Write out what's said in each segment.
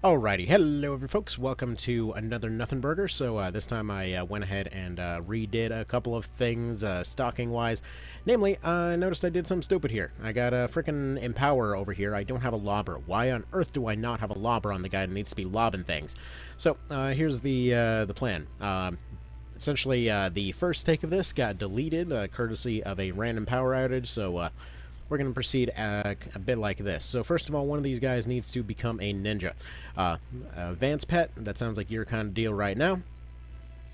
Alrighty, hello every folks, welcome to another Nothing Burger. So this time I went ahead and redid a couple of things stocking wise. Namely, I noticed I did something stupid here. I got a freaking Empower over here. I don't have a lobber. Why on earth do I not have a lobber on the guy that needs to be lobbing things? So here's the plan. Essentially, the first take of this got deleted courtesy of a random power outage, so we're going to proceed a bit like this. So first of all, one of these guys needs to become a ninja. Vance Pet, that sounds like your kind of deal right now.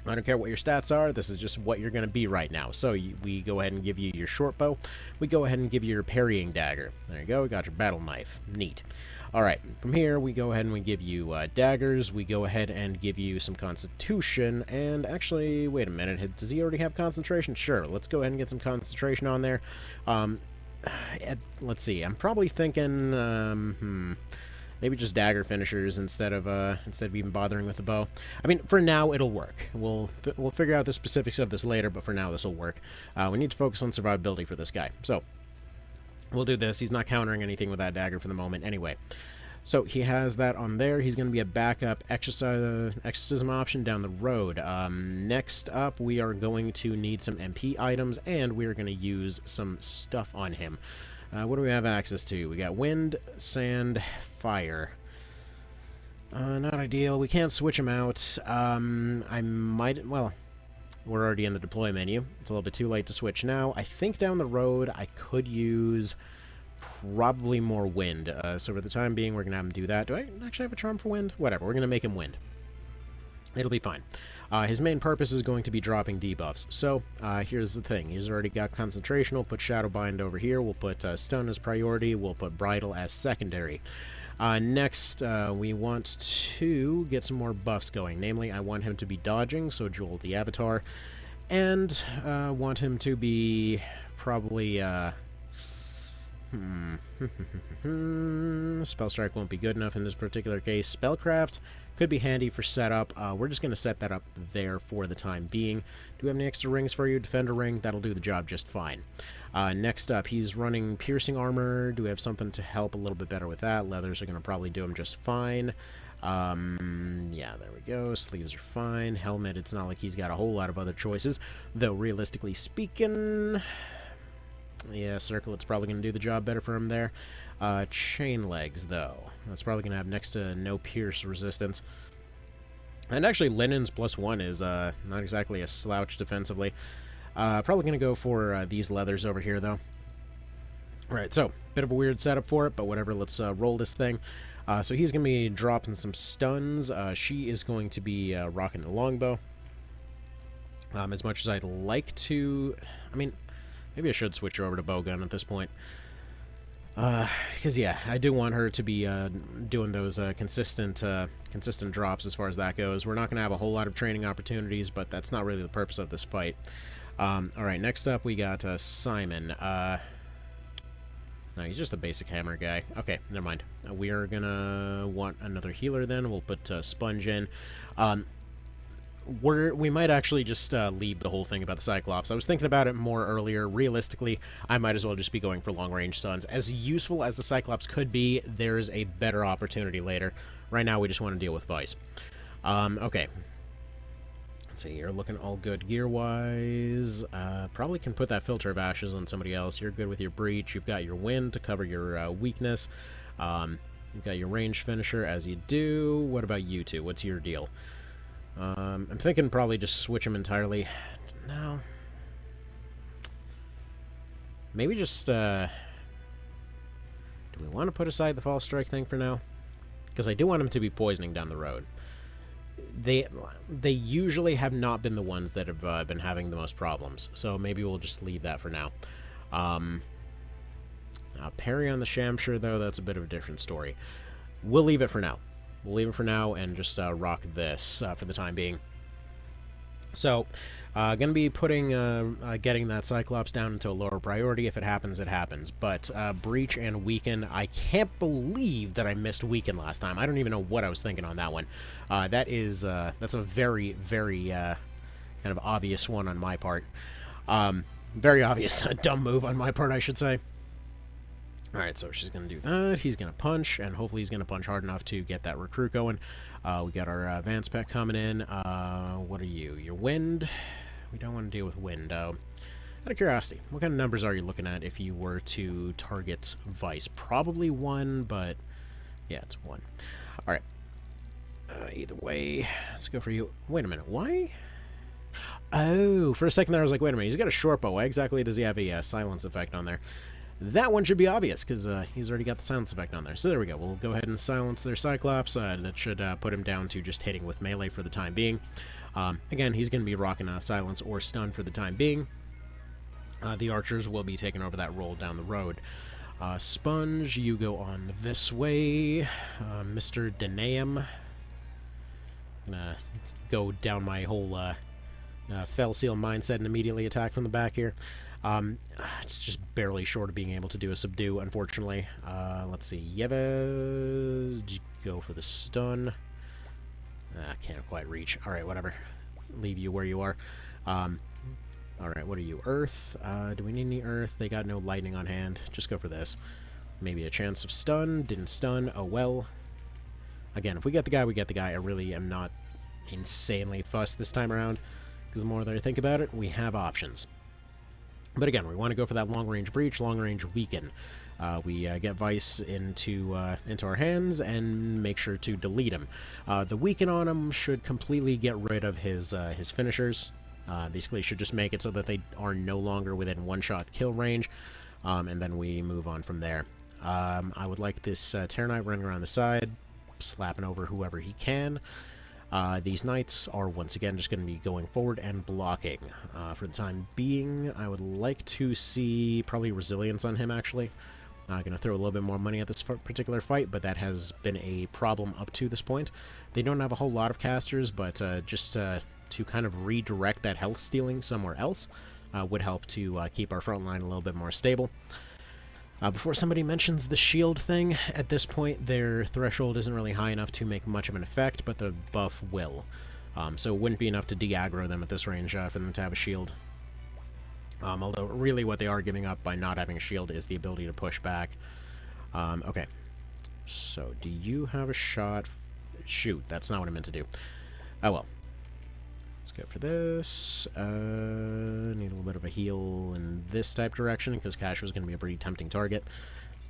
I don't care what your stats are, this is just what you're going to be right now. So we go ahead and give you your short bow. We go ahead and give you your parrying dagger. There you go, we got your battle knife. Neat. Alright, from here we go ahead and we give you daggers. We go ahead and give you some constitution. And actually, wait a minute, does he already have concentration? Sure, let's go ahead and get some concentration on there. Let's see, I'm probably thinking maybe just dagger finishers instead of even bothering with the bow. I mean, for now it'll work. We'll figure out the specifics of this later, but for now this will work. We need to focus on survivability for this guy. So we'll do this. He's not countering anything with that dagger for the moment anyway. So he has that on there. He's going to be a backup exorcism option down the road. Next up, we are going to need some MP items, and we are going to use some stuff on him. What do we have access to? We got wind, sand, fire. Not ideal. We can't switch them out. I might... Well, we're already in the deploy menu. It's a little bit too late to switch now. I think down the road I could use... probably more wind. So for the time being, we're going to have him do that. Do I actually have a charm for wind? Whatever, we're going to make him wind. It'll be fine. His main purpose is going to be dropping debuffs. So, here's the thing. He's already got concentration. We'll put Shadowbind over here. We'll put Stun as priority. We'll put Bridle as secondary. Next, we want to get some more buffs going. Namely, I want him to be dodging, so Jewel the Avatar. And want him to be probably... Spell Strike won't be good enough in this particular case. Spellcraft could be handy for setup. We're just going to set that up there for the time being. Do we have any extra rings for you? Defender ring, that'll do the job just fine. Next up, he's running piercing armor. Do we have something to help a little bit better with that? Leathers are going to probably do him just fine. Yeah, there we go. Sleeves are fine. Helmet, it's not like he's got a whole lot of other choices. Though, realistically speaking... yeah, circlet's probably going to do the job better for him there. Chain legs, though. That's probably going to have next to no pierce resistance. And actually, linens +1 is not exactly a slouch defensively. Probably going to go for these leathers over here, though. Alright, so, bit of a weird setup for it, but whatever, let's roll this thing. So he's going to be dropping some stuns. She is going to be rocking the longbow. As much as I'd like to... I mean... maybe I should switch her over to bowgun at this point. Because, yeah, I do want her to be doing those consistent drops as far as that goes. We're not going to have a whole lot of training opportunities, but that's not really the purpose of this fight. Alright, next up we got Simon. No, he's just a basic hammer guy. Okay, never mind. We are going to want another healer then. We'll put Sponge in. We might actually just leave the whole thing about the Cyclops. I was thinking about it more earlier. Realistically, I might as well just be going for long-range stuns. As useful as the Cyclops could be, there is a better opportunity later. Right now, we just want to deal with Vice. Okay. Let's see, you're looking all good gear-wise. Probably can put that Filter of Ashes on somebody else. You're good with your Breach. You've got your Wind to cover your weakness. You've got your range finisher, as you do. What about you two? What's your deal? I'm thinking probably just switch them entirely. No. Maybe just, do we want to put aside the False Strike thing for now? Because I do want them to be poisoning down the road. They usually have not been the ones that have been having the most problems, so maybe we'll just leave that for now. Parry on the Shamshire, though, that's a bit of a different story. We'll leave it for now. We'll leave it for now and just rock this for the time being. So, going to be putting, getting that Cyclops down into a lower priority. If it happens, it happens. But Breach and Weaken, I can't believe that I missed Weaken last time. I don't even know what I was thinking on that one. That's a very, very kind of obvious one on my part. Very obvious, a dumb move on my part, I should say. Alright, so she's going to do that. He's going to punch, and hopefully he's going to punch hard enough to get that recruit going. We got our Vance Pet coming in. What are you? Your wind? We don't want to deal with wind. Out of curiosity, what kind of numbers are you looking at if you were to target Vice? Probably 1, but yeah, it's 1. Alright. Either way, let's go for you. Wait a minute, why? Oh, for a second there I was like, wait a minute, he's got a short bow. Why exactly does he have a silence effect on there? That one should be obvious, because he's already got the silence effect on there. So there we go. We'll go ahead and silence their Cyclops. That should put him down to just hitting with melee for the time being. Again, he's going to be rocking a silence or stun for the time being. The archers will be taking over that role down the road. Sponge, you go on this way. Mr. Denaeum. I'm going to go down my whole Fell Seal mindset and immediately attack from the back here. It's just barely short of being able to do a subdue, unfortunately. Let's see. Yeva, go for the stun. Can't quite reach. Alright, whatever. Leave you where you are. Alright, what are you? Earth? Do we need any earth? They got no lightning on hand. Just go for this. Maybe a chance of stun. Didn't stun. Oh well. Again, if we get the guy, we get the guy. I really am not insanely fussed this time around, because the more that I think about it, we have options. But again, we want to go for that long-range breach, long-range weaken. We get Vice into our hands and make sure to delete him. The weaken on him should completely get rid of his finishers. Basically, should just make it so that they are no longer within one-shot kill range, and then we move on from there. I would like this Terror Knight running around the side, slapping over whoever he can. These knights are once again just going to be going forward and blocking. For the time being, I would like to see probably resilience on him, actually. Going to throw a little bit more money at this particular fight, but that has been a problem up to this point. They don't have a whole lot of casters, but just to kind of redirect that health stealing somewhere else would help to keep our front line a little bit more stable. Before somebody mentions the shield thing, at this point their threshold isn't really high enough to make much of an effect, but the buff will. So it wouldn't be enough to de-aggro them at this range for them to have a shield. Although really what they are giving up by not having a shield is the ability to push back. Okay, so do you have a shot? Shoot, that's not what I meant to do. Oh well. Let's go for this. Need a little bit of a heal in this type direction, because Cash was going to be a pretty tempting target.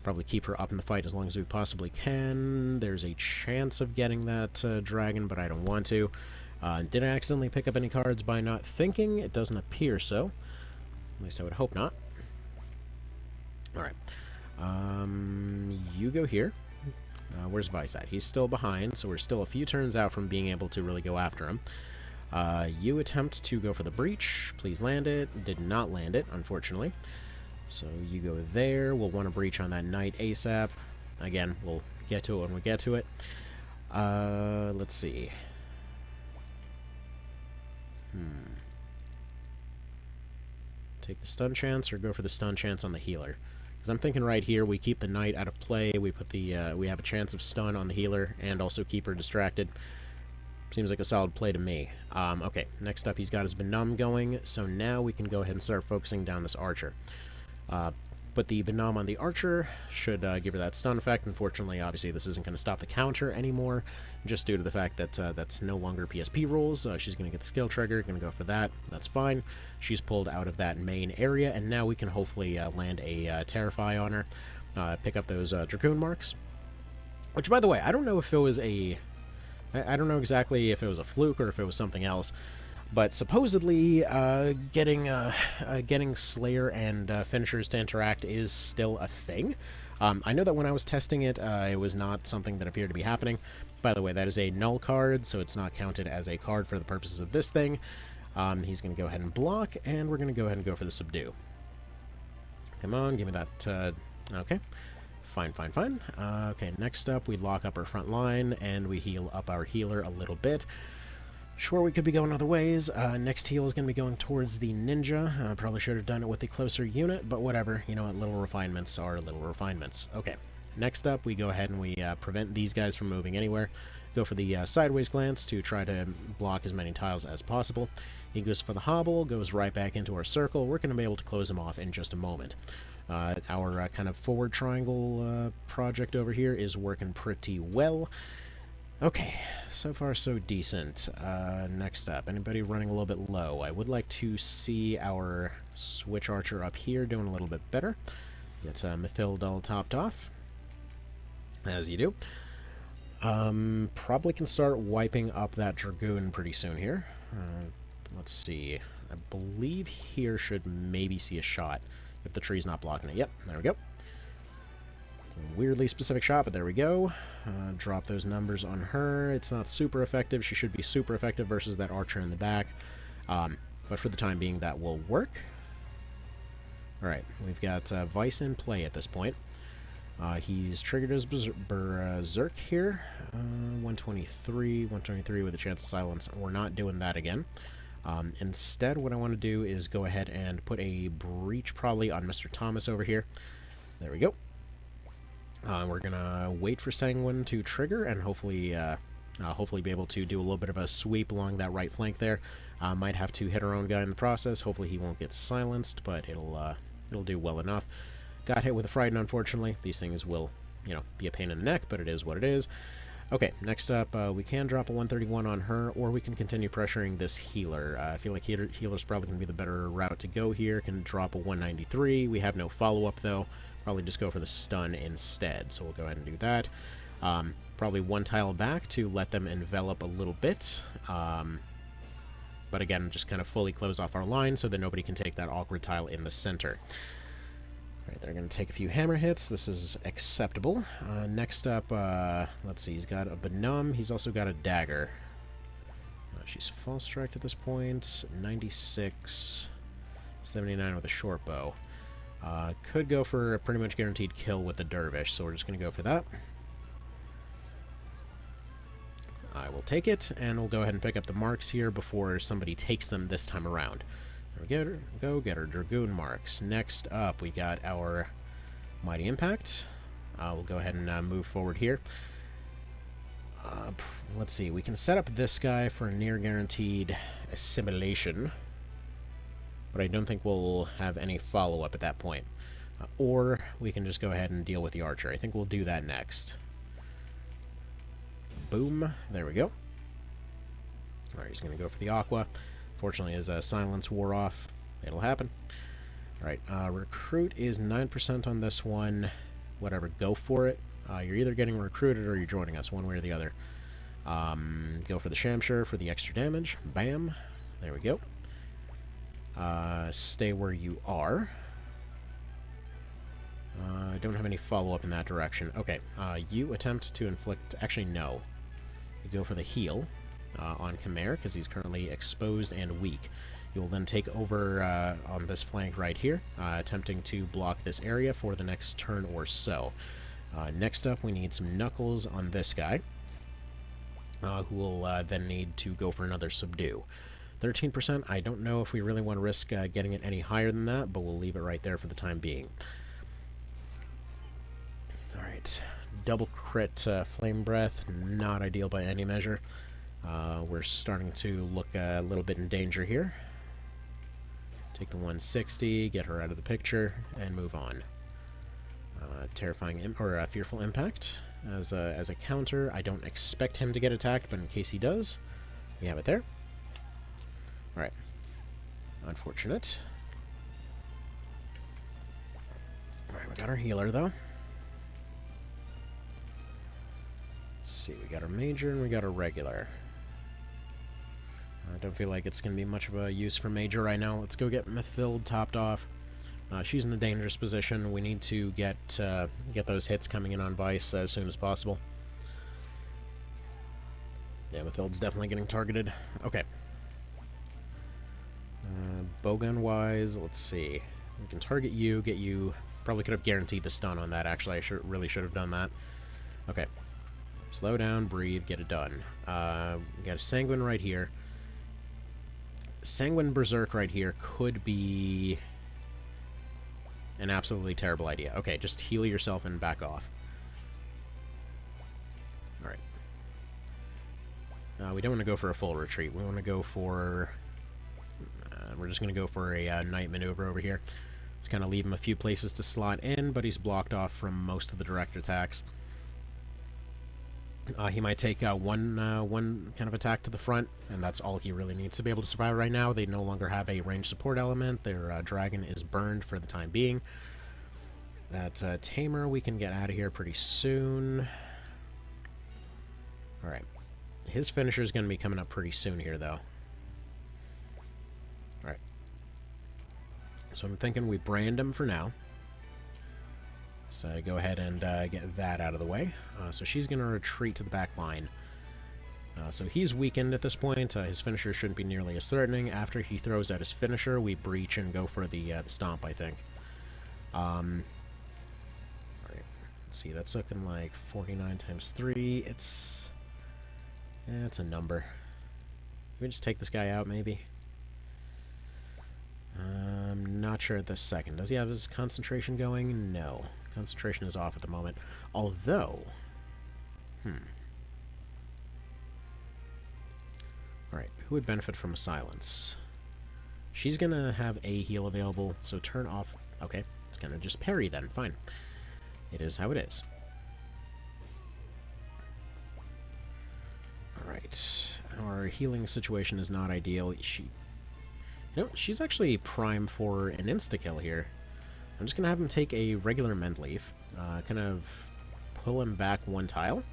Probably keep her up in the fight as long as we possibly can. There's a chance of getting that dragon, but I don't want to. Did I accidentally pick up any cards by not thinking? It doesn't appear so. At least I would hope not. Alright. You go here. Where's Vice at? He's still behind, so we're still a few turns out from being able to really go after him. You attempt to go for the breach. Please land it. Did not land it, unfortunately. So you go there. We'll want to breach on that knight ASAP. Again, we'll get to it when we get to it. Let's see. Take the stun chance or go for the stun chance on the healer? Because I'm thinking right here, we keep the knight out of play. We put the we have a chance of stun on the healer and also keep her distracted. Seems like a solid play to me. Okay, next up he's got his Benum going, so now we can go ahead and start focusing down this archer. But the Benum on the archer should give her that stun effect. Unfortunately, obviously, this isn't going to stop the counter anymore, just due to the fact that that's no longer PSP rules. She's going to get the skill trigger, going to go for that. That's fine. She's pulled out of that main area, and now we can hopefully land a Terrify on her, pick up those Dracoon marks. Which, by the way, I don't know if it was a... I don't know exactly if it was a fluke or if it was something else, but supposedly getting Slayer and finishers to interact is still a thing. I know that when I was testing it, it was not something that appeared to be happening. By the way, that is a null card, so it's not counted as a card for the purposes of this thing. He's going to go ahead and block, and we're going to go ahead and go for the subdue. Come on, give me that... okay. Fine. Okay, next up, we lock up our front line, and we heal up our healer a little bit. Sure, we could be going other ways. Next heal is going to be going towards the ninja. Probably should have done it with a closer unit, but whatever. You know what, little refinements are little refinements. Okay, next up, we go ahead and we prevent these guys from moving anywhere. Go for the sideways glance to try to block as many tiles as possible. He goes for the hobble, goes right back into our circle. We're going to be able to close him off in just a moment. Our kind of forward triangle project over here is working pretty well. Okay, so far so decent. Next up, anybody running a little bit low? I would like to see our switch archer up here doing a little bit better. Get Mathilde all topped off, as you do. Probably can start wiping up that Dragoon pretty soon here. Let's see. I believe here should maybe see a shot if the tree's not blocking it. Yep, there we go. Weirdly specific shot, but there we go. Drop those numbers on her. It's not super effective. She should be super effective versus that archer in the back. But for the time being, that will work. Alright, we've got Vice in play at this point. He's triggered his Berserk here. 123 with a chance of silence. We're not doing that again. Instead, what I want to do is go ahead and put a breach probably on Mr. Thomas over here. There we go. We're gonna wait for Sanguine to trigger and hopefully be able to do a little bit of a sweep along that right flank there. Might have to hit our own guy in the process. Hopefully he won't get silenced, but it'll do well enough. Got hit with a Frighten, unfortunately. These things will, be a pain in the neck, but it is what it is. Okay, next up, we can drop a 131 on her, or we can continue pressuring this healer. I feel like healer's probably going to be the better route to go here. Can drop a 193. We have no follow-up, though. Probably just go for the stun instead, so we'll go ahead and do that. Probably one tile back to let them envelop a little bit. But again, just kind of fully close off our line so that nobody can take that awkward tile in the center. Alright, they're going to take a few hammer hits. This is acceptable. Next up, let's see, he's got a Benum. He's also got a dagger. She's false striked at this point. 96, 79 with a short bow. Could go for a pretty much guaranteed kill with the Dervish, so we're just going to go for that. I will take it, and we'll go ahead and pick up the marks here before somebody takes them this time around. There we go, get our Dragoon marks. Next up, we got our Mighty Impact. We'll go ahead and move forward here. Let's see, we can set up this guy for a near guaranteed assimilation, but I don't think we'll have any follow-up at that point. Or we can just go ahead and deal with the archer. I think we'll do that next. Boom, there we go. Alright, he's going to go for the Aqua. Fortunately, his silence wore off. It'll happen. Alright, recruit is 9% on this one. Whatever, go for it. You're either getting recruited or you're joining us, one way or the other. Go for the Shamshire for the extra damage. Bam. There we go. Stay where you are. I don't have any follow-up in that direction. Okay, you attempt to inflict... Actually, no. You go for the heal on Khmer, because he's currently exposed and weak. You will then take over on this flank right here, attempting to block this area for the next turn or so. Next up, we need some Knuckles on this guy, who will then need to go for another Subdue. 13%, I don't know if we really want to risk getting it any higher than that, but we'll leave it right there for the time being. Alright, double crit Flame Breath, not ideal by any measure. We're starting to look a little bit in danger here. Take the 160, get her out of the picture, and move on. Fearful Impact as a counter. I don't expect him to get attacked, but in case he does, we have it there. Alright. Unfortunate. Alright, we got our healer, though. Let's see, we got our major and we got our regular. I don't feel like it's going to be much of a use for major right now. Let's go get Mathilde topped off. She's in a dangerous position. We need to get those hits coming in on Vice as soon as possible. Yeah, Mathilde's definitely getting targeted. Okay. Bowgun-wise, let's see. We can target you, get you... Probably could have guaranteed the stun on that, actually. I really should have done that. Okay. Slow down, breathe, get it done. We got a Sanguine right here. Sanguine Berserk right here could be an absolutely terrible idea. Okay, just heal yourself and back off. Alright. We don't want to go for a full retreat. We want to go for... we're just going to go for a night maneuver over here. Let's kind of leave him a few places to slot in, but he's blocked off from most of the direct attacks. He might take one kind of attack to the front, and that's all he really needs to be able to survive right now. They no longer have a ranged support element. Their dragon is burned for the time being. That tamer we can get out of here pretty soon. Alright. His finisher is going to be coming up pretty soon here, though. Alright. So I'm thinking we brand him for now. So go ahead and get that out of the way. So she's going to retreat to the back line. So he's weakened at this point. His finisher shouldn't be nearly as threatening. After he throws out his finisher, we breach and go for the stomp, I think. Alright. Let's see, that's looking like 49 times 3. It's a number. Can we just take this guy out, maybe? I'm not sure at this second. Does he have his concentration going? No. Concentration is off at the moment. Although... Alright, who would benefit from a silence? She's gonna have a heal available, so turn off... Okay, it's gonna just parry then. Fine. It is how it is. Alright. Our healing situation is not ideal. She's actually prime for an insta-kill here. I'm just going to have him take a regular Mend Leaf, kind of pull him back one tile.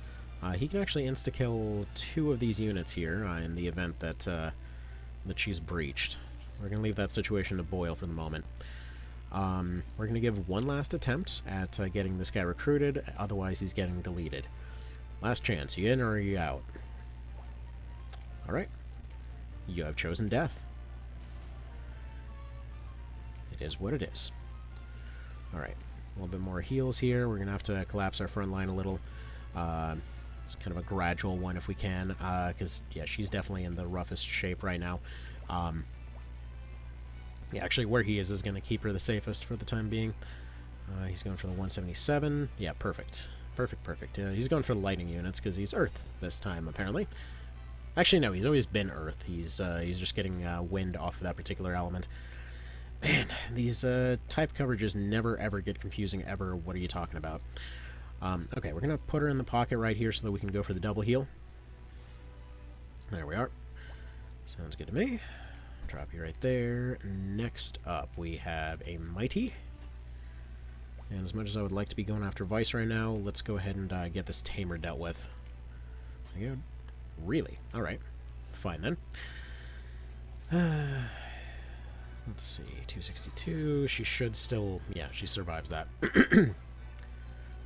He can actually insta-kill 2 of these units here in the event that she's breached. We're going to leave that situation to boil for the moment. We're going to give one last attempt at getting this guy recruited, otherwise he's getting deleted. Last chance, you in or are you out? Alright. You have chosen death. It is what it is. Alright, a little bit more heals here. We're going to have to collapse our front line a little. It's kind of a gradual one if we can, because, yeah, she's definitely in the roughest shape right now. Yeah, actually, where he is going to keep her the safest for the time being. He's going for the 177. Yeah, perfect. Perfect. He's going for the lightning units because he's Earth this time, apparently. Actually, no, he's always been Earth. He's just getting wind off of that particular element. Man, these type coverages never, ever get confusing, ever. What are you talking about? Okay, we're going to put her in the pocket right here so that we can go for the double heal. There we are. Sounds good to me. Drop you right there. Next up, we have a Mighty. And as much as I would like to be going after Vice right now, let's go ahead and get this Tamer dealt with. There you go. Really? Alright. Fine, then. Let's see. 262. She should still... Yeah, she survives that.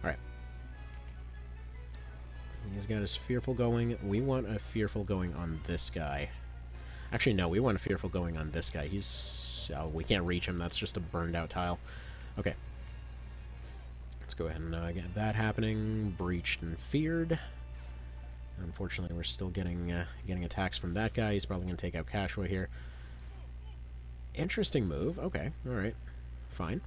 Alright. He's got his Fearful going. We want a Fearful going on this guy. Actually, no. We want a Fearful going on this guy. He's... we can't reach him. That's just a burned out tile. Okay. Let's go ahead and get that happening. Breached and feared. Unfortunately, we're still getting attacks from that guy. He's probably going to take out Cashwa here. Interesting move. Okay, alright. Fine.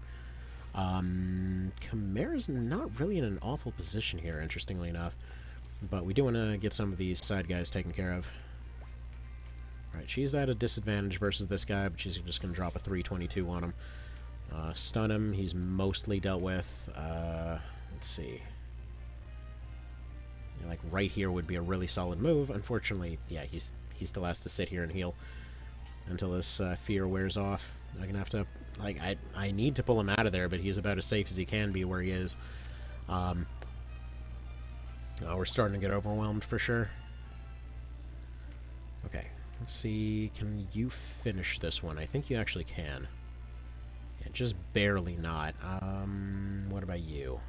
Chimera's not really in an awful position here, interestingly enough. But we do want to get some of these side guys taken care of. Alright, she's at a disadvantage versus this guy, but she's just going to drop a 322 on him. Stun him. He's mostly dealt with. Let's see. Yeah, like right here would be a really solid move. Unfortunately, yeah, he still has to sit here and heal until this fear wears off. I'm gonna have to, like, I need to pull him out of there, but he's about as safe as he can be where he is. We're starting to get overwhelmed for sure. Okay, let's see. Can you finish this one? I think you actually can. Yeah, just barely not. What about you?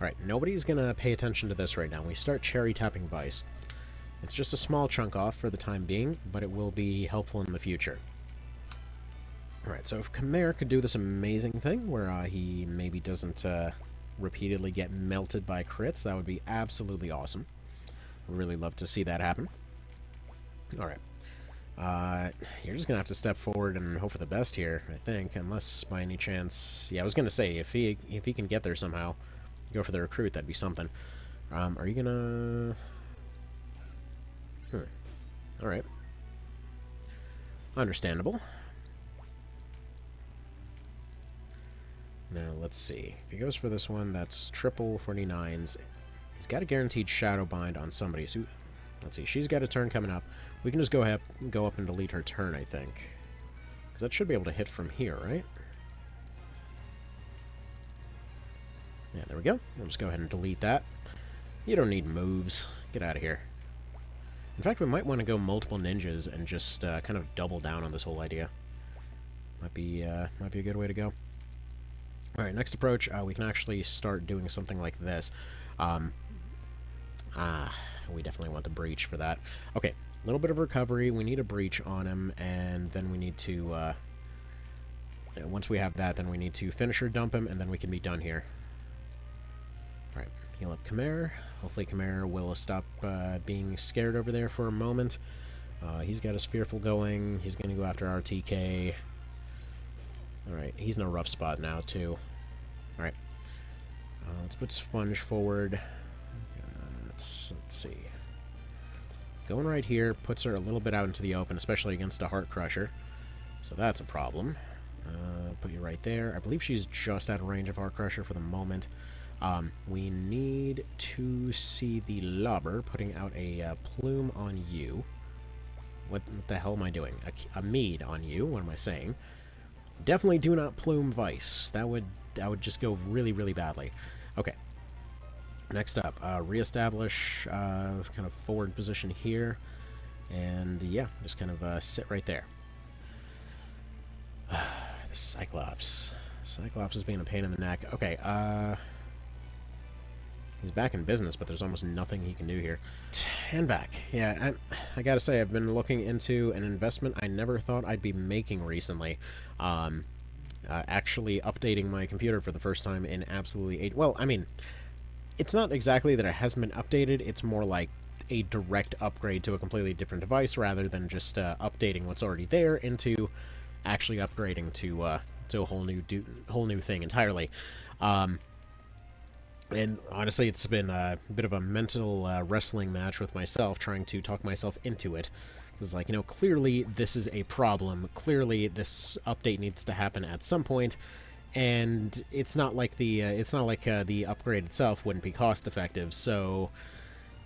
Alright, nobody's gonna pay attention to this right now. We start cherry tapping Vice. It's just a small chunk off for the time being, but it will be helpful in the future. Alright, so if Chimera could do this amazing thing where he maybe doesn't repeatedly get melted by crits, that would be absolutely awesome. I'd really love to see that happen. Alright, You're just gonna have to step forward and hope for the best here, I think, unless by any chance... Yeah, I was gonna say, if he can get there somehow, go for the recruit, that'd be something. Are you gonna... Alright. Understandable. Now, let's see. If he goes for this one, that's triple 49s. He's got a guaranteed shadow bind on somebody, so... Let's see, she's got a turn coming up. We can just go up and delete her turn, I think. Because that should be able to hit from here, right? Yeah, there we go. We'll just go ahead and delete that. You don't need moves. Get out of here. In fact, we might want to go multiple ninjas and just kind of double down on this whole idea. Might be a good way to go. Alright, next approach, we can actually start doing something like this. We definitely want the breach for that. Okay, a little bit of recovery. We need a breach on him, and then we need to, once we have that, then we need to finisher dump him, and then we can be done here. Alright, heal up Khmer. Hopefully Khmer will stop being scared over there for a moment. He's got his fearful going. He's going to go after RTK. Alright, he's in a rough spot now, too. Alright. Let's put Sponge forward. Let's see. Going right here puts her a little bit out into the open, especially against a Heart Crusher. So that's a problem. Put you right there. I believe she's just out of range of Heart Crusher for the moment. We need to see the Lobber putting out a plume on you. What the hell am I doing? A mead on you. What am I saying? Definitely do not plume Vice. That would just go really, really badly. Okay. Next up, reestablish kind of forward position here. And yeah, just kind of sit right there. The Cyclops. Cyclops is being a pain in the neck. Okay, he's back in business, but there's almost nothing he can do here. And back. Yeah, I gotta say, I've been looking into an investment I never thought I'd be making recently. Actually updating my computer for the first time in absolutely 8... Well, I mean, it's not exactly that it hasn't been updated, it's more like a direct upgrade to a completely different device rather than just updating what's already there into actually upgrading to a whole new thing entirely. And honestly, it's been a bit of a mental wrestling match with myself, trying to talk myself into it. Because, like, you know, clearly this is a problem. Clearly this update needs to happen at some point, and it's not like the upgrade itself wouldn't be cost effective. So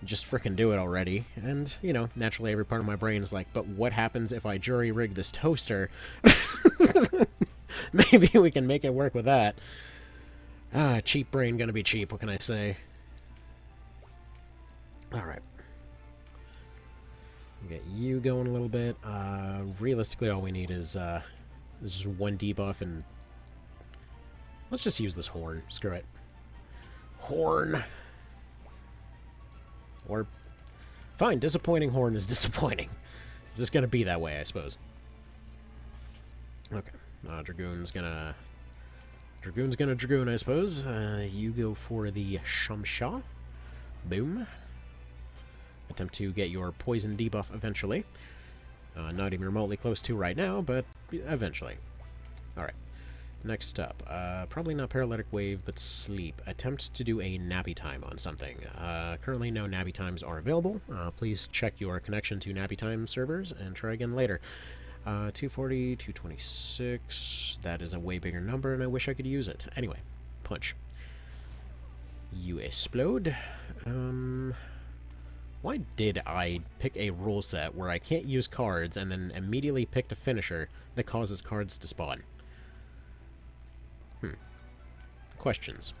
just frickin' do it already. And, you know, naturally every part of my brain is like, but what happens if I jury rig this toaster? Maybe we can make it work with that. Cheap brain gonna be cheap, what can I say? Alright. Get you going a little bit. Realistically, all we need is just one debuff, and let's just use this horn. Screw it. Horn! Or, fine, disappointing horn is disappointing. It's just gonna be that way, I suppose. Okay. Dragoon's gonna Dragoon, I suppose. You go for the Shamsha. Boom. Attempt to get your poison debuff eventually. Not even remotely close to right now, but eventually. Alright. Next up. Probably not Paralytic Wave, but Sleep. Attempt to do a nappy time on something. Currently no nappy times are available. Please check your connection to nappy time servers and try again later. 240, 226. That is a way bigger number, and I wish I could use it. Anyway, punch. You explode. Why did I pick a rule set where I can't use cards and then immediately picked a finisher that causes cards to spawn? Questions.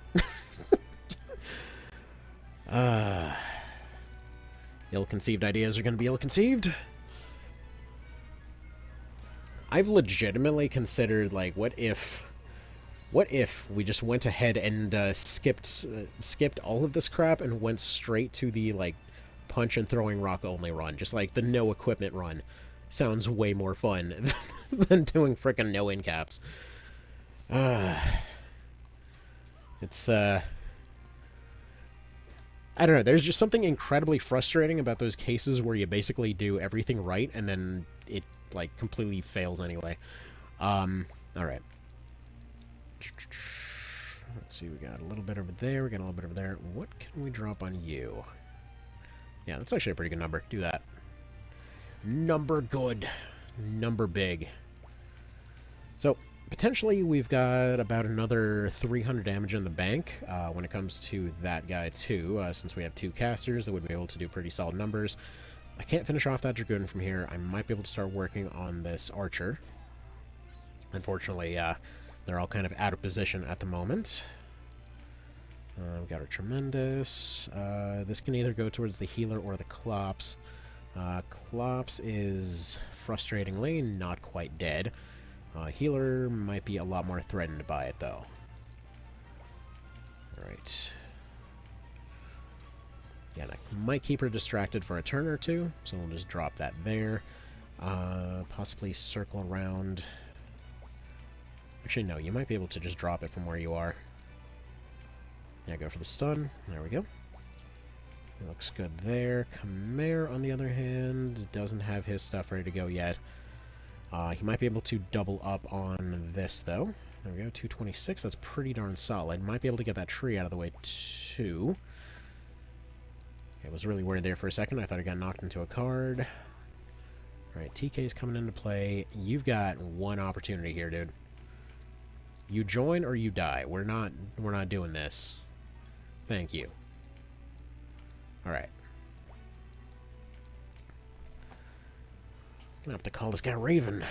Ill-conceived ideas are going to be ill-conceived. I've legitimately considered, like, what if we just went ahead and skipped all of this crap and went straight to the, like, punch and throwing rock only run, just like the no equipment run. Sounds way more fun than doing frickin' no in caps. It's I don't know, there's just something incredibly frustrating about those cases where you basically do everything right and then it, like, completely fails anyway. Alright. Let's see, we got a little bit over there, we got a little bit over there. What can we drop on you? Yeah, that's actually a pretty good number. Do that. Number good. Number big. So, potentially we've got about another 300 damage in the bank when it comes to that guy too. Since we have 2 casters, that would be able to do pretty solid numbers. I can't finish off that Dragoon from here. I might be able to start working on this Archer. Unfortunately, they're all kind of out of position at the moment. We've got our Tremendous. This can either go towards the Healer or the Klops. Klops is frustratingly not quite dead. Healer might be a lot more threatened by it, though. Alright. Yeah, that might keep her distracted for a turn or two, so we'll just drop that there. Possibly circle around. Actually, no, you might be able to just drop it from where you are. Yeah, go for the stun. There we go. It looks good there. Khmer, on the other hand, doesn't have his stuff ready to go yet. He might be able to double up on this, though. There we go, 226. That's pretty darn solid. Might be able to get that tree out of the way, too. I was really worried there for a second. I thought I got knocked into a card. Alright, TK's coming into play. You've got one opportunity here, dude. You join or you die. We're not doing this. Thank you. Alright. Gonna have to call this guy Raven.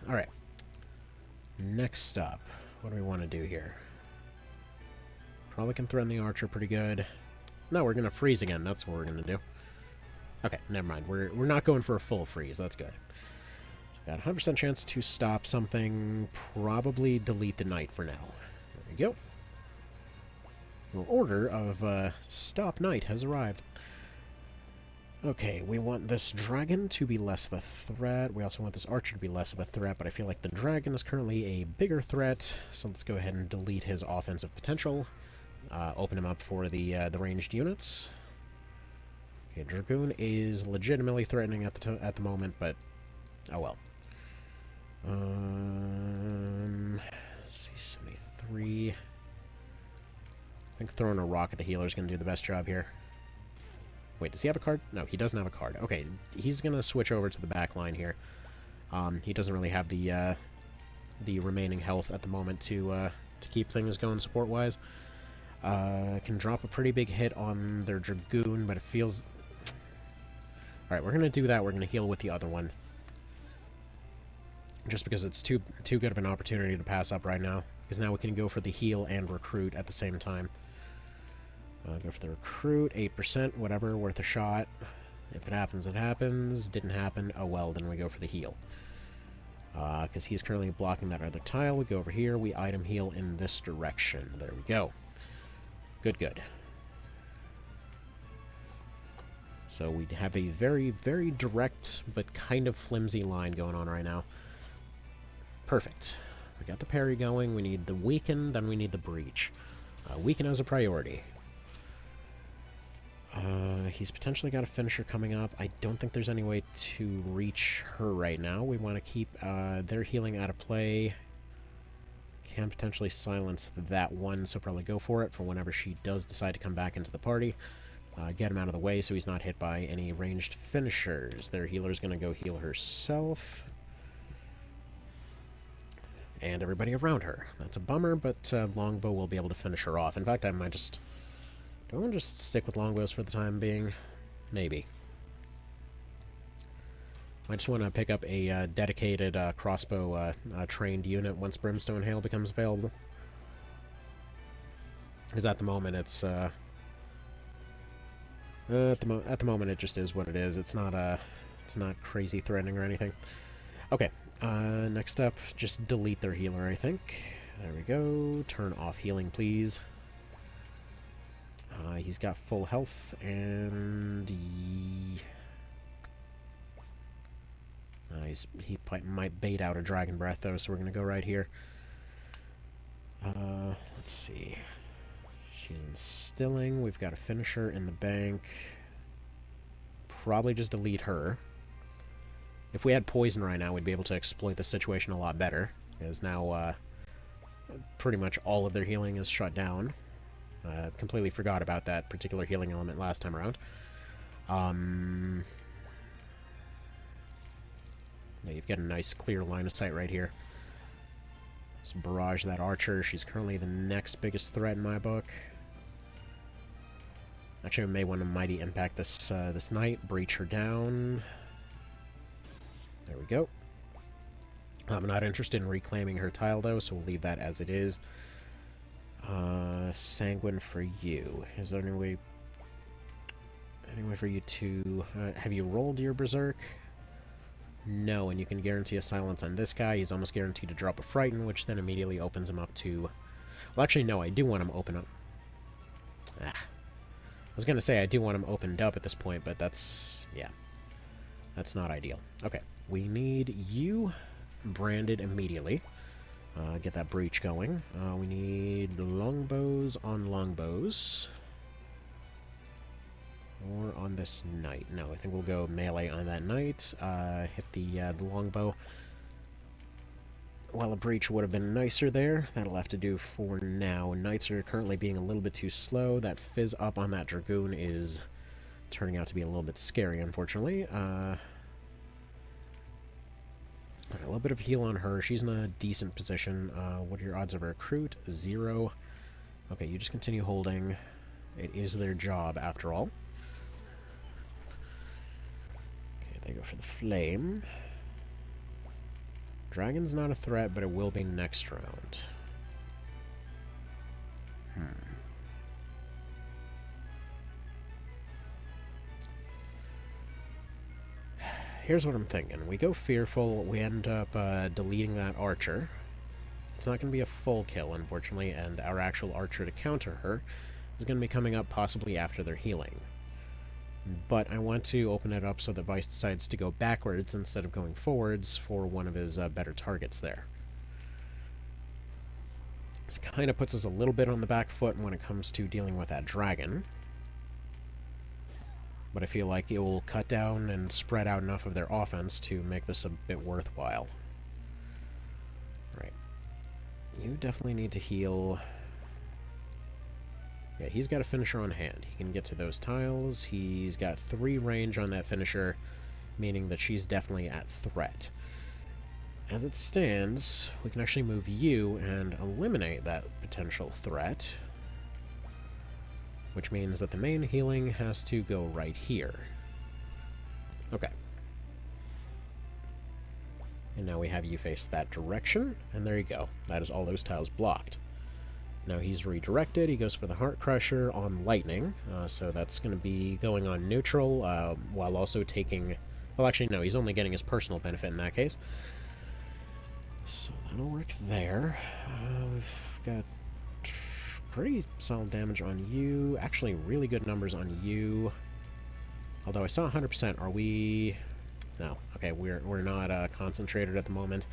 Alright. Next up, what do we want to do here? Probably can threaten the Archer pretty good. No, we're gonna freeze again. That's what we're gonna do. Okay, never mind. We're not going for a full freeze. That's good. So got a 100% chance to stop something. Probably delete the Knight for now. There we go. Your order of Stop Knight has arrived. Okay, we want this Dragon to be less of a threat. We also want this Archer to be less of a threat, but I feel like the Dragon is currently a bigger threat, so let's go ahead and delete his offensive potential. Open him up for the ranged units. Okay, Dragoon is legitimately threatening at the moment, but oh well. Let's see, 73. I think throwing a rock at the healer is going to do the best job here. Wait, does he have a card? No, he doesn't have a card. Okay, he's going to switch over to the back line here. He doesn't really have the remaining health at the moment to keep things going support-wise. Can drop a pretty big hit on their Dragoon, but it feels... Alright, we're going to do that. We're going to heal with the other one. Just because it's too good of an opportunity to pass up right now. Because now we can go for the heal and recruit at the same time. Go for the recruit, 8%, whatever, worth a shot. If it happens, it happens. Didn't happen, oh well, then we go for the heal. Because he's currently blocking that other tile. We go over here, we item heal in this direction. There we go. Good, good. So we have a very, very direct, but kind of flimsy line going on right now. Perfect. We got the parry going, we need the weaken, then we need the breach. Weaken as a priority. He's potentially got a finisher coming up. I don't think there's any way to reach her right now. We want to keep their healing out of play. Can potentially silence that one, so probably go for it for whenever she does decide to come back into the party. Get him out of the way so he's not hit by any ranged finishers. Their healer's going to go heal herself. And everybody around her. That's a bummer, but Longbow will be able to finish her off. In fact, I might just... Do I want to just stick with longbows for the time being? Maybe. I just want to pick up a dedicated crossbow trained unit once Brimstone Hail becomes available. Because at the moment it's... at the moment it just is what it is. It's not crazy threatening or anything. Okay. Next up, just delete their healer, I think. There we go. Turn off healing, please. He's got full health, and he might bait out a Dragon Breath, though, so we're going to go right here. Let's see. She's instilling. We've got a finisher in the bank. Probably just delete her. If we had poison right now, we'd be able to exploit the situation a lot better. Because now, pretty much all of their healing is shut down. Completely forgot about that particular healing element last time around. Yeah, you've got a nice clear line of sight right here. Let's barrage that archer. She's currently the next biggest threat in my book. Actually, we may want to mighty impact this this knight, breach her down. There we go. I'm not interested in reclaiming her tile, though, so we'll leave that as it is. Sanguine for you. Is there any way for you to... have you rolled your Berserk? No, and you can guarantee a silence on this guy. He's almost guaranteed to drop a Frighten, which then immediately opens him up to... Well, actually, no, I do want him open up. I was going to say I do want him opened up at this point, but that's... yeah. That's not ideal. Okay, we need you branded immediately. Get that breach going. We need longbows on longbows. Or on this knight. No, I think we'll go melee on that knight. Hit the longbow. While a breach would have been nicer there, that'll have to do for now. Knights are currently being a little bit too slow. That fizz up on that dragoon is turning out to be a little bit scary, unfortunately. A little bit of heal on her. She's in a decent position. What are your odds of a recruit? 0. Okay, you just continue holding. It is their job, after all. Okay, they go for the flame. Dragon's not a threat, but it will be next round. Here's what I'm thinking. We go Fearful, we end up deleting that archer. It's not going to be a full kill, unfortunately, and our actual archer to counter her is going to be coming up possibly after their healing. But I want to open it up so that Vice decides to go backwards instead of going forwards for one of his better targets there. This kind of puts us a little bit on the back foot when it comes to dealing with that dragon. But I feel like it will cut down and spread out enough of their offense to make this a bit worthwhile. Right. You definitely need to heal. Yeah, he's got a finisher on hand. He can get to those tiles. He's got 3 range on that finisher, meaning that she's definitely at threat. As it stands, we can actually move you and eliminate that potential threat, which means that the main healing has to go right here. Okay. And now we have you face that direction, and there you go. That is all those tiles blocked. Now he's redirected. He goes for the Heart Crusher on Lightning, so that's going to be going on neutral, while also taking... Well, actually, no, he's only getting his personal benefit in that case. So that'll work there. We've got pretty solid damage on you. Actually, really good numbers on you. Although I saw 100%. Are we... No. Okay, we're not concentrated at the moment.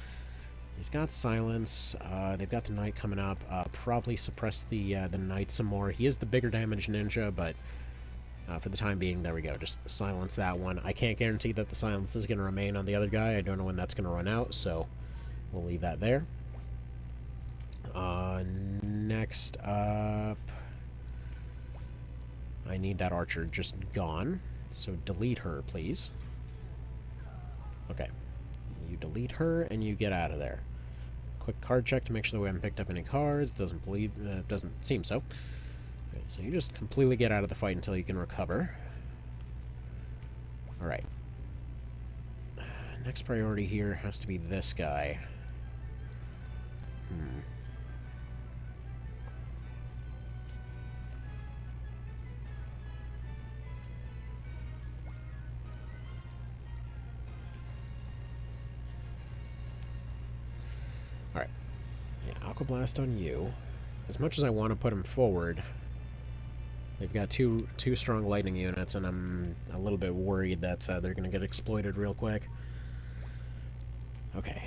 He's got silence. They've got the knight coming up. Probably suppress the knight some more. He is the bigger damage ninja, but for the time being, there we go. Just silence that one. I can't guarantee that the silence is going to remain on the other guy. I don't know when that's going to run out, so we'll leave that there. Next up, I need that archer just gone, so delete her, please. Okay. You delete her, and you get out of there. Quick card check to make sure that we haven't picked up any cards. Doesn't seem so. Okay, so you just completely get out of the fight until you can recover. Alright. Next priority here has to be this guy. Alright. Yeah, Aqua Blast on you. As much as I want to put him forward, they've got two strong lightning units, and I'm a little bit worried that they're going to get exploited real quick. Okay.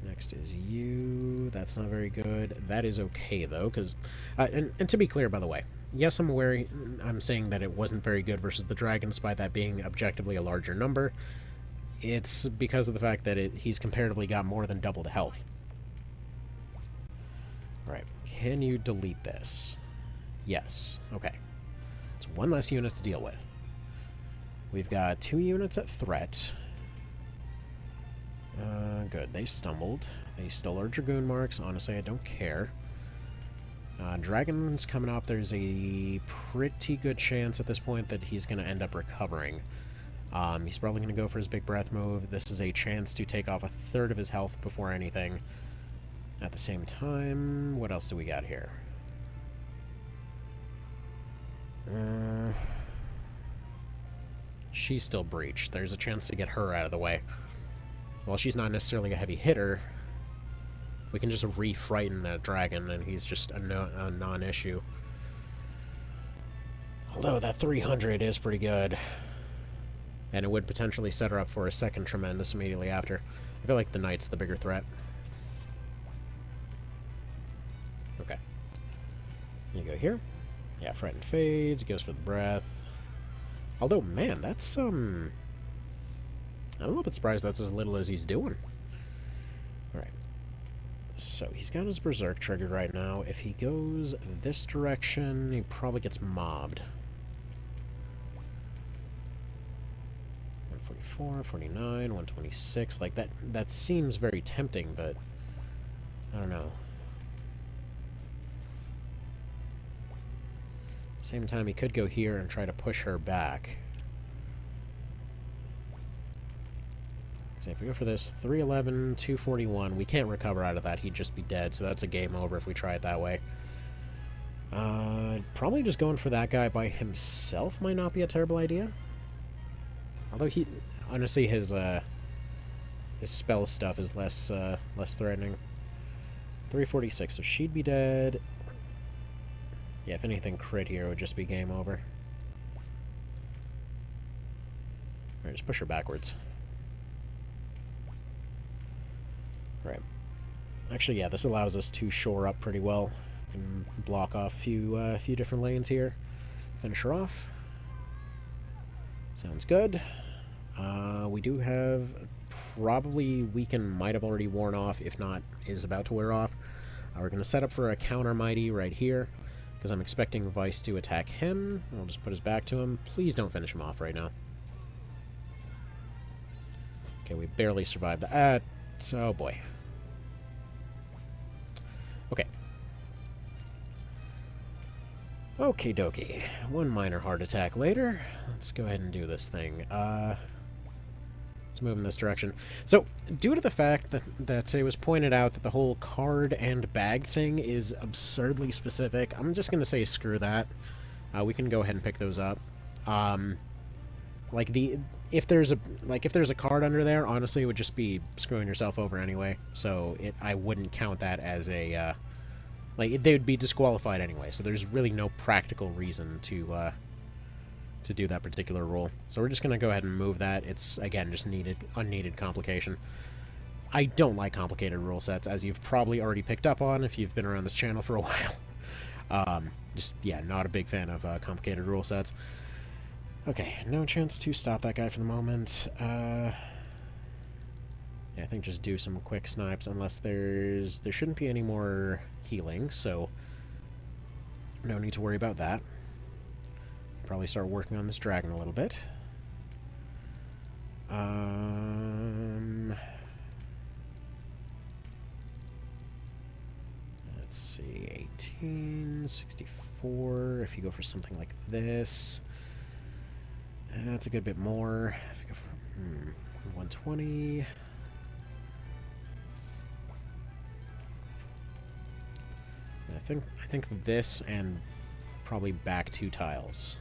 Next is you. That's not very good. That is okay, though, because... and to be clear, by the way, yes, I'm saying that it wasn't very good versus the dragon, despite that being objectively a larger number. It's because of the fact that he's comparatively got more than double the health. Alright, can you delete this? Yes. Okay. So one less unit to deal with. We've got 2 units at threat. Good. They stumbled. They stole our Dragoon marks. Honestly, I don't care. Dragon's coming up. There's a pretty good chance at this point that he's going to end up recovering. He's probably going to go for his big breath move. This is a chance to take off 1/3 of his health before anything. At the same time, what else do we got here? She's still breached. There's a chance to get her out of the way. While she's not necessarily a heavy hitter, we can just re-frighten that dragon, and he's just a non-issue. Although that 300 is pretty good. And it would potentially set her up for a second Tremendous immediately after. I feel like the Knight's the bigger threat. Okay. You go here. Yeah, Frightened fades, goes for the breath. Although, man, that's, I'm a little bit surprised that's as little as he's doing. Alright. So, he's got his Berserk triggered right now. If he goes this direction, he probably gets mobbed. 144, 49, 126, like that seems very tempting, but I don't know. Same time, he could go here and try to push her back. So if we go for this, 311, 241, we can't recover out of that. He'd just be dead, so that's a game over if we try it that way. Probably just going for that guy by himself might not be a terrible idea. Although honestly, his spell stuff is less threatening. 346, so she'd be dead. Yeah, if anything, crit here would just be game over. Alright, just push her backwards. Right. Actually, yeah, this allows us to shore up pretty well. We can block off a few different lanes here. Finish her off. Sounds good. We do have... Probably Weaken might have already worn off, if not, is about to wear off. We're going to set up for a counter Mighty right here, because I'm expecting Vice to attack him. I'll just put his back to him. Please don't finish him off right now. Okay, we barely survived that. Oh boy. Okay. Okie dokie. One minor heart attack later. Let's go ahead and do this thing. Let's move in this direction. So, due to the fact that it was pointed out that the whole card and bag thing is absurdly specific, I'm just going to say screw that. We can go ahead and pick those up. If there's a card under there, honestly, it would just be screwing yourself over anyway. So I wouldn't count that as a they would be disqualified anyway. So there's really no practical reason to do that particular rule. So we're just gonna go ahead and move that. It's again just unneeded complication. I don't like complicated rule sets, as you've probably already picked up on if you've been around this channel for a while. Yeah, not a big fan of complicated rule sets. Okay, no chance to stop that guy for the moment. Yeah, I think just do some quick snipes, unless there shouldn't be any more healing, so no need to worry about that. Probably start working on this dragon a little bit. Let's see, 18, 64, if you go for something like this. That's a good bit more. If you go for 120. I think this and probably back 2 tiles.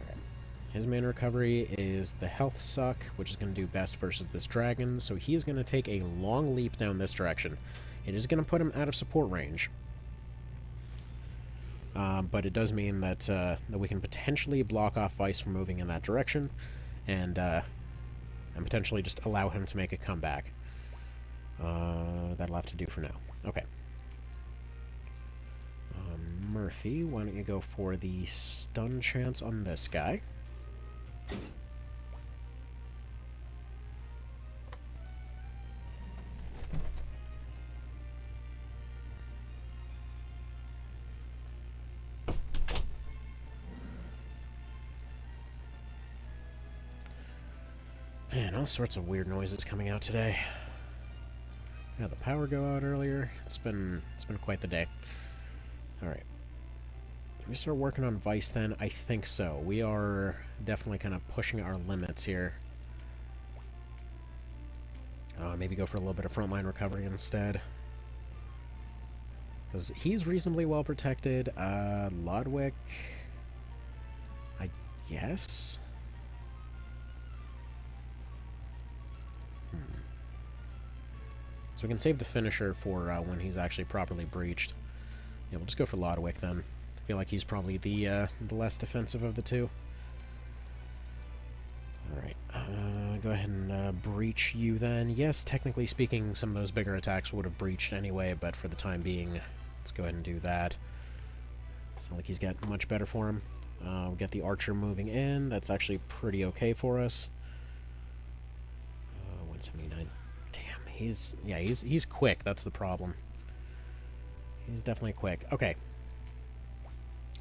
Okay. His main recovery is the health suck, which is going to do best versus this dragon, so he's going to take a long leap down this direction. It is going to put him out of support range. But it does mean that we can potentially block off Vice from moving in that direction, and and potentially just allow him to make a comeback. That'll have to do for now. Okay. Murphy, why don't you go for the stun chance on this guy? Man, all sorts of weird noises coming out today. Yeah, the power go out earlier. It's been quite the day. Alright. Did we start working on Vice then? I think so. We are definitely kind of pushing our limits here. Maybe go for a little bit of frontline recovery instead. Because he's reasonably well protected. Lodwick, I guess? So we can save the finisher for when he's actually properly breached. Yeah, we'll just go for Lodwick then. I feel like he's probably the less defensive of the two. Alright, go ahead and breach you then. Yes, technically speaking, some of those bigger attacks would have breached anyway, but for the time being, let's go ahead and do that. It's not like he's got much better for him. We'll get the archer moving in. That's actually pretty okay for us. 179. He's quick. That's the problem. He's definitely quick. Okay.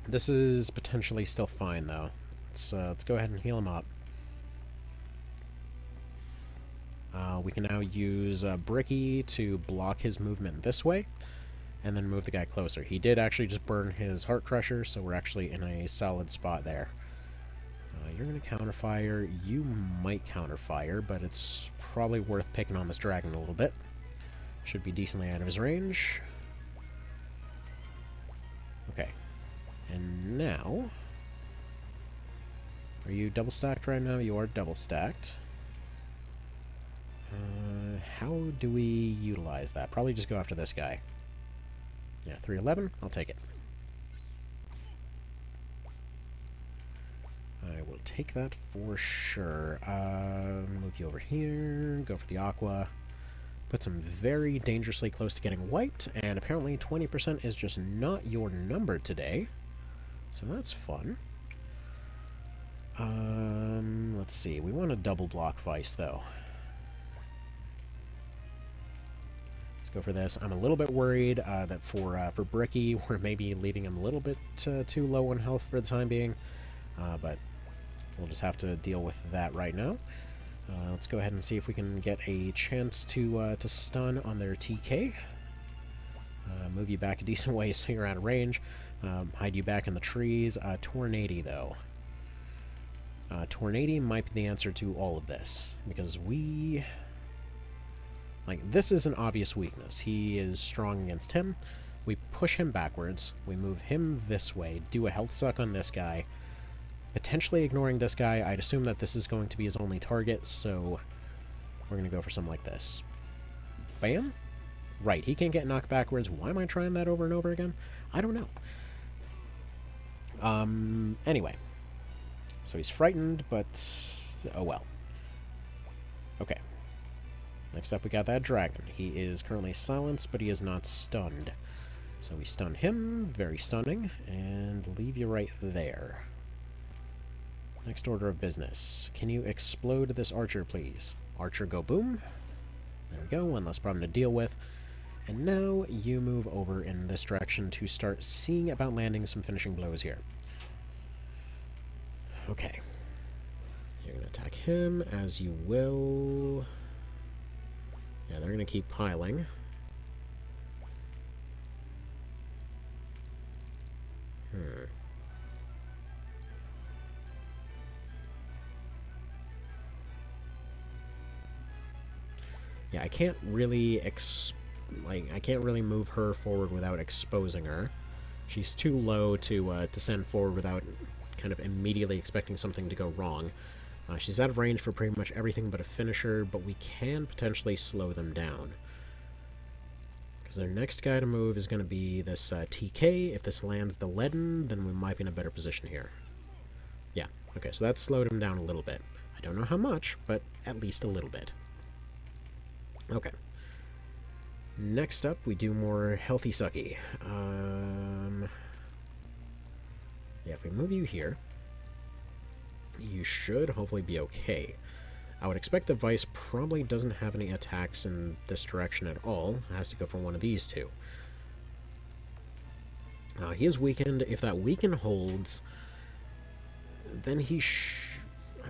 This is potentially still fine, though. Let's go ahead and heal him up. We can now use Bricky to block his movement this way, and then move the guy closer. He did actually just burn his Heart Crusher, so we're actually in a solid spot there. You're going to counterfire. You might counterfire, but it's probably worth picking on this dragon a little bit. Should be decently out of his range. Okay. And now... Are you double stacked right now? You are double stacked. How do we utilize that? Probably just go after this guy. Yeah, 311. I'll take it. I will take that for sure. Move you over here. Go for the Aqua. Puts him very dangerously close to getting wiped, and apparently 20% is just not your number today. So that's fun. Let's see. We want to double block Vice, though. Let's go for this. I'm a little bit worried that for Bricky, we're maybe leaving him a little bit too low on health for the time being. But we'll just have to deal with that right now. Let's go ahead and see if we can get a chance to stun on their TK. Move you back a decent way so you're out of range. Hide you back in the trees. Tornado, though. Tornado might be the answer to all of this, because we... Like, this is an obvious weakness. He is strong against him. We push him backwards. We move him this way. Do a health suck on this guy. Potentially ignoring this guy. I'd assume that this is going to be his only target, so we're going to go for something like this. Bam. Right, he can't get knocked backwards. Why am I trying that over and over again? I don't know. Anyway. So he's frightened, but... oh well. Okay. Next up we got that dragon. He is currently silenced, but he is not stunned. So we stun him, very stunning, and leave you right there. Next order of business. Can you explode this archer, please? Archer, go boom. There we go, one less problem to deal with. And now you move over in this direction to start seeing about landing some finishing blows here. Okay. You're going to attack him, as you will. Yeah, they're going to keep piling. Yeah, I can't really I can't really move her forward without exposing her. She's too low to send forward without kind of immediately expecting something to go wrong. She's out of range for pretty much everything but a finisher, but we can potentially slow them down. Because their next guy to move is going to be this TK. If this lands the leaden, then we might be in a better position here. Yeah, okay, so that slowed him down a little bit. I don't know how much, but at least a little bit. Okay. Next up, we do more healthy sucky. Yeah, if we move you here, you should hopefully be okay. I would expect the Vice probably doesn't have any attacks in this direction at all. It has to go for one of these two. He is weakened. If that weaken holds, then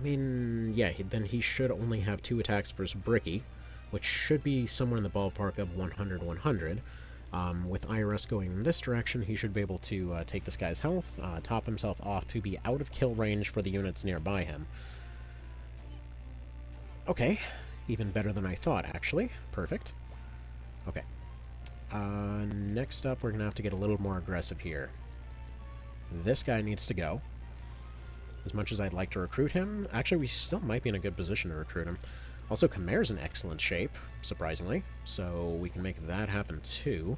then he should only have 2 attacks versus Bricky, which should be somewhere in the ballpark of 100-100. With IRS going in this direction, he should be able to take this guy's health, top himself off to be out of kill range for the units nearby him. Okay, even better than I thought, actually. Perfect. Okay. Next up, we're going to have to get a little more aggressive here. This guy needs to go. As much as I'd like to recruit him, actually, we still might be in a good position to recruit him. Also, Khmer's in excellent shape, surprisingly, so we can make that happen too.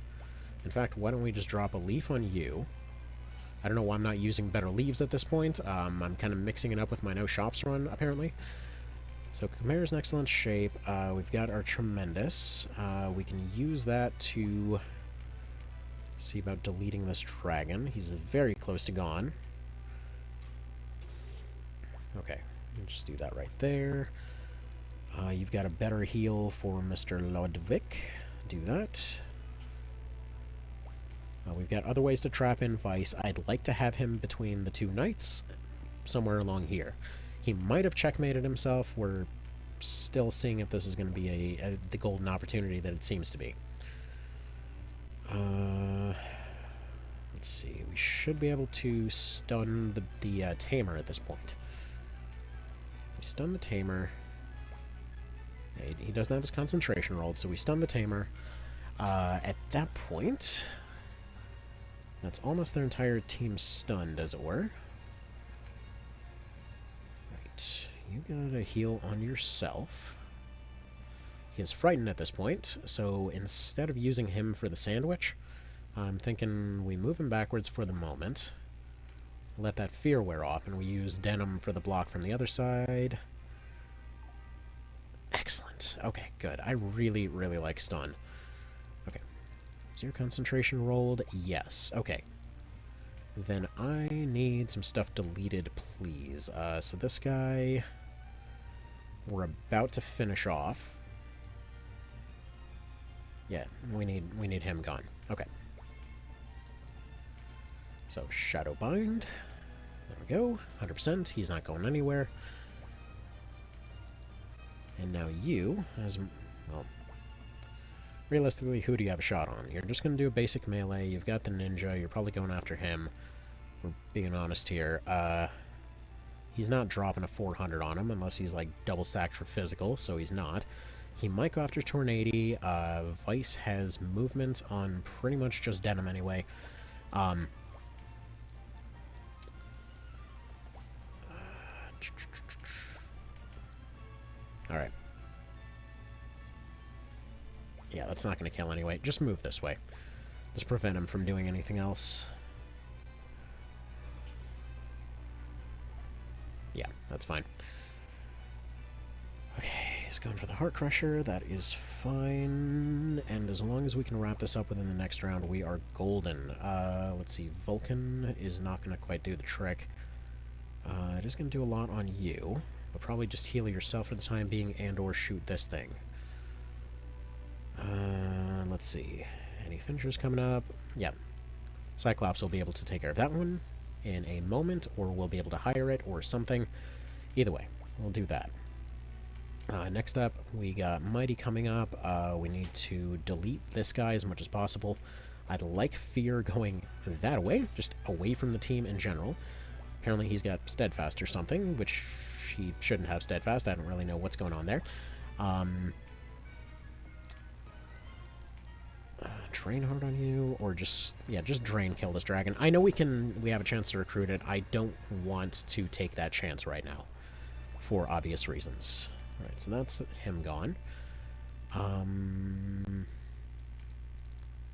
In fact, why don't we just drop a leaf on you? I don't know why I'm not using better leaves at this point. I'm kind of mixing it up with my no shops run, apparently. So Khmer's in excellent shape. We've got our Tremendous. We can use that to see about deleting this dragon. He's very close to gone. Okay, just do that right there. You've got a better heal for Mr. Lodvik. Do that. We've got other ways to trap in Vice. I'd like to have him between the 2 knights, somewhere along here. He might have checkmated himself. We're still seeing if this is going to be the golden opportunity that it seems to be. Let's see. We should be able to stun the Tamer at this point. We stun the Tamer. He doesn't have his concentration rolled, so we stun the Tamer. At that point, that's almost their entire team stunned, as it were. Right, you gotta heal on yourself. He is frightened at this point, so instead of using him for the sandwich, I'm thinking we move him backwards for the moment, let that fear wear off, and we use Denim for the block from the other side. Excellent. Okay, good. I really, really like stun. Okay. Is your concentration rolled? Yes. Okay. Then I need some stuff deleted, please. So this guy, we're about to finish off. Yeah, we need him gone. Okay. So Shadowbind. There we go. 100%. He's not going anywhere. And now you, well, realistically, who do you have a shot on? You're just going to do a basic melee. You've got the ninja. You're probably going after him. We're being honest here. He's not dropping a 400 on him unless he's, like, double stacked for physical, so he's not. He might go after Tornado. Vice has movement on pretty much just Denim anyway. Alright. Yeah, that's not going to kill anyway. Just move this way. Just prevent him from doing anything else. Yeah, that's fine. Okay, he's going for the Heart Crusher. That is fine. And as long as we can wrap this up within the next round, we are golden. Let's see. Vulcan is not going to quite do the trick. It is going to do a lot on you. But probably just heal yourself for the time being and or shoot this thing. Let's see. Any finishers coming up? Yeah. Cyclops will be able to take care of that one in a moment, or we'll be able to hire it or something. Either way, we'll do that. Next up, we got Mighty coming up. We need to delete this guy as much as possible. I'd like Fear going that way, just away from the team in general. Apparently he's got Steadfast or something, which he shouldn't have Steadfast. I don't really know what's going on there. Drain hard on you, or just drain kill this dragon. I know we have a chance to recruit it. I don't want to take that chance right now, for obvious reasons. Alright, so that's him gone.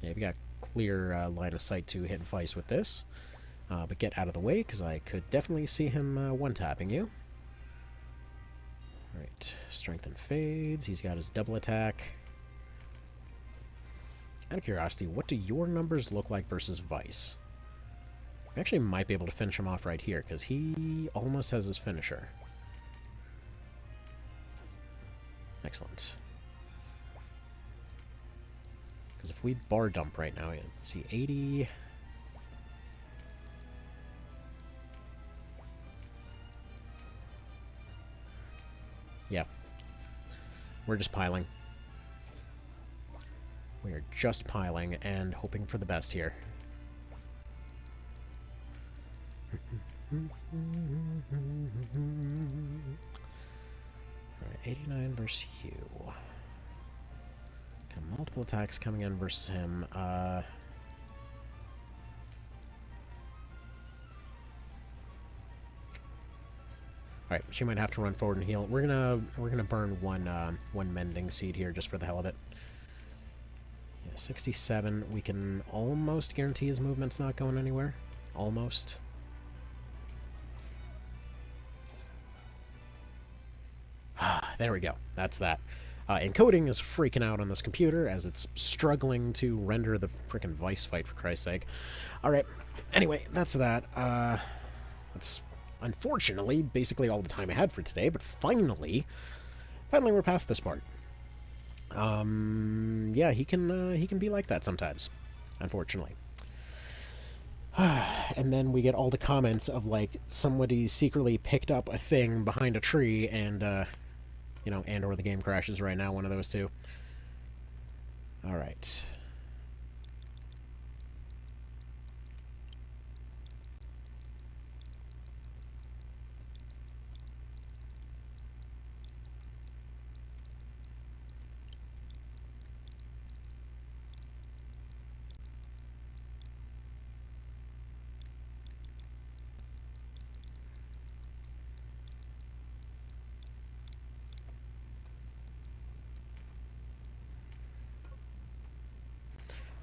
Yeah, we got clear line of sight to hit Vice with this. But get out of the way, because I could definitely see him one-tapping you. Alright, strength and fades. He's got his double attack. Out of curiosity, what do your numbers look like versus Vice? We actually might be able to finish him off right here, because he almost has his finisher. Excellent. Because if we bar dump right now, let's see, 80... Yeah. We're just piling. We are just piling and hoping for the best here. Alright, 89 versus you. Got multiple attacks coming in versus him. Alright, she might have to run forward and heal. We're gonna burn one mending seed here just for the hell of it. Yeah, 67. We can almost guarantee his movement's not going anywhere. Almost. There we go. That's that. Encoding is freaking out on this computer as it's struggling to render the frickin' Vice fight, for Christ's sake. Alright, anyway, that's that. That's unfortunately basically all the time I had for today, but finally we're past this part. Yeah, he can be like that sometimes, unfortunately. And then we get all the comments of, like, somebody secretly picked up a thing behind a tree and, you know, and or the game crashes right now, one of those two. Alright.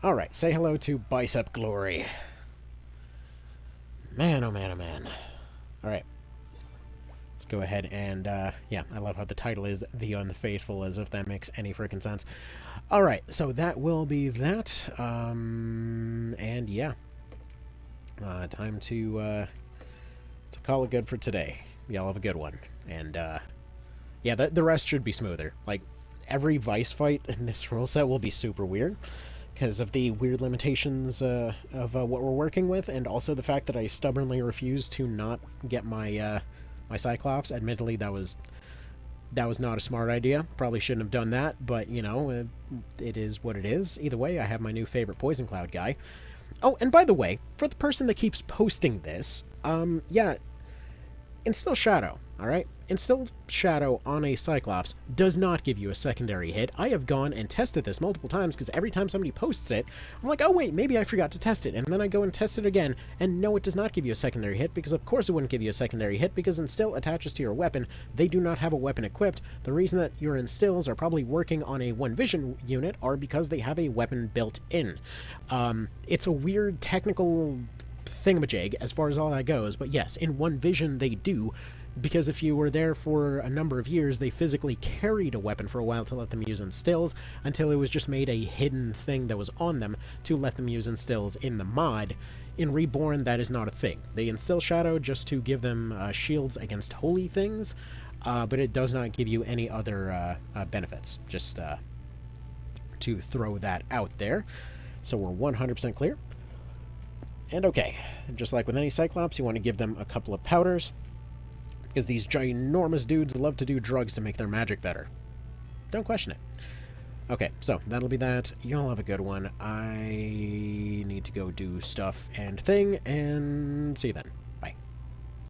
Alright, say hello to Bicep Glory. Man, oh man, oh man. Alright. Let's go ahead and, yeah, I love how the title is The Unfaithful, as if that makes any frickin' sense. Alright, so that will be that. And yeah. Time to call it good for today. Y'all have a good one. And, yeah, the rest should be smoother. Like, every Vice fight in this rule set will be super weird, because of the weird limitations of what we're working with, and also the fact that I stubbornly refuse to not get my my Cyclops. Admittedly, that was not a smart idea. Probably shouldn't have done that, but, you know, it is what it is. Either way, I have my new favorite Poison Cloud guy. Oh, and by the way, for the person that keeps posting this, yeah, Instill Shadow, alright? Instill Shadow on a Cyclops does not give you a secondary hit. I have gone and tested this multiple times, because every time somebody posts it, I'm like, oh wait, maybe I forgot to test it, and then I go and test it again, and no, it does not give you a secondary hit, because of course it wouldn't give you a secondary hit, because Instill attaches to your weapon. They do not have a weapon equipped. The reason that your Instills are probably working on a One Vision unit are because they have a weapon built in. It's a weird technical thingamajig as far as all that goes, but yes, in One Vision they do, because if you were there for a number of years, they physically carried a weapon for a while to let them use Instills, until it was just made a hidden thing that was on them to let them use Instills in the mod. In Reborn, that is not a thing. They instill Shadow just to give them shields against holy things, but it does not give you any other benefits, just to throw that out there. So we're 100% clear. And okay, just like with any Cyclops, you want to give them a couple of powders, because these ginormous dudes love to do drugs to make their magic better. Don't question it. Okay, so that'll be that. Y'all have a good one. I need to go do stuff and thing, and see you then.